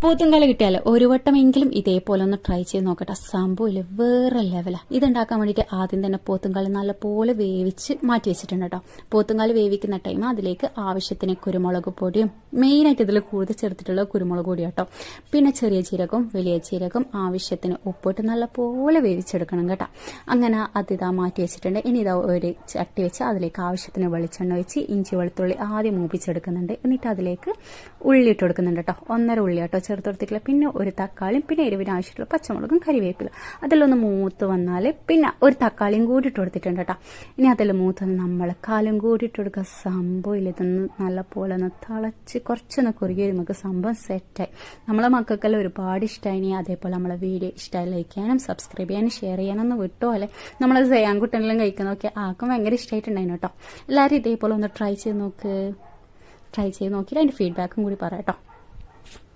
പോത്തുംകാല് കിട്ടിയാൽ ഒരു വട്ടമെങ്കിലും ഇതേപോലെ ഒന്ന് ട്രൈ ചെയ്ത് നോക്കട്ടെ. സംഭവമില്ല, വേറെ ലെവലാ. ഇതുണ്ടാക്കാൻ വേണ്ടിയിട്ട് ആദ്യം തന്നെ പോത്തുംകാല് നല്ലപോലെ വേവിച്ച് മാറ്റി വെച്ചിട്ടുണ്ട് കേട്ടോ. പോത്തുംകാല് വേവിക്കുന്ന ടൈം അതിലേക്ക് ആവശ്യത്തിന് കുരുമുളക് പൊടിയും, മെയിനായിട്ട് ഇതിൽ കൂടുതൽ ചേർത്തിട്ടുള്ള കുരുമുളക് പൊടി കേട്ടോ. പിന്നെ ചെറിയ ജീരകവും വലിയ ജീരകം ആവശ്യത്തിന് ഉപ്പിട്ട് നല്ലപോലെ വേവിച്ചെടുക്കണം കേട്ടോ. അങ്ങനെ അതിതാ മാറ്റി വെച്ചിട്ടുണ്ട്. ഇനി ഇതാ ഒരു ചട്ടി വെച്ച് അതിലേക്ക് ആവശ്യത്തിന് വെളിച്ചെണ്ണ വെച്ച് ഇഞ്ചി വെളുത്തുള്ളി ആദ്യം മൂപ്പിച്ചെടുക്കുന്നുണ്ട്. എന്നിട്ട് അതിലേക്ക് ഉള്ളി ഇട്ട് കൊടുക്കുന്നുണ്ട് കേട്ടോ. 1.5 ഉള്ളി കേട്ടോ ചേർത്തെടുത്തിട്ടില്ല. പിന്നെ ഒരു തക്കാളിയും, പിന്നെ എരിവിന് ആവശ്യമുള്ള പച്ചമുളകും കറിവേപ്പില. അതിലൊന്ന് മൂത്ത് വന്നാൽ പിന്നെ ഒരു തക്കാളിയും കൂടി ഇട്ട് കൊടുത്തിട്ടുണ്ട് കേട്ടോ. ഇനി അതിൽ മൂത്ത് നമ്മൾ കാലും കൂടി ഇട്ട് കൊടുക്കുക. സംഭവം ഇതൊന്ന് നല്ല പോലെ ഒന്ന് തിളച്ച് കുറച്ചൊന്ന് കുറുകിയ നമുക്ക് സംഭവം സെറ്റായി. നമ്മളെ മക്കൾക്കെല്ലാം ഒരുപാട് ഇഷ്ടമായി. അതേപോലെ നമ്മളെ വീഡിയോ ഇഷ്ടമായി ലൈക്ക് ചെയ്യാനും സബ്സ്ക്രൈബ് ചെയ്യാനും ഷെയർ ചെയ്യാനൊന്നും വിട്ടോ അല്ലെ. നമ്മൾ സയാൻകുട്ടനെല്ലാം കഴിക്കുന്നതൊക്കെ ആർക്കും ഭയങ്കര ഇഷ്ടമായിട്ടുണ്ടായിരുന്നു കേട്ടോ. എല്ലാവരും ഇതേപോലെ ഒന്ന് ട്രൈ ചെയ്ത് നോക്കിയിട്ട് അതിൻ്റെ ഫീഡ്ബാക്കും കൂടി പറയാം കേട്ടോ.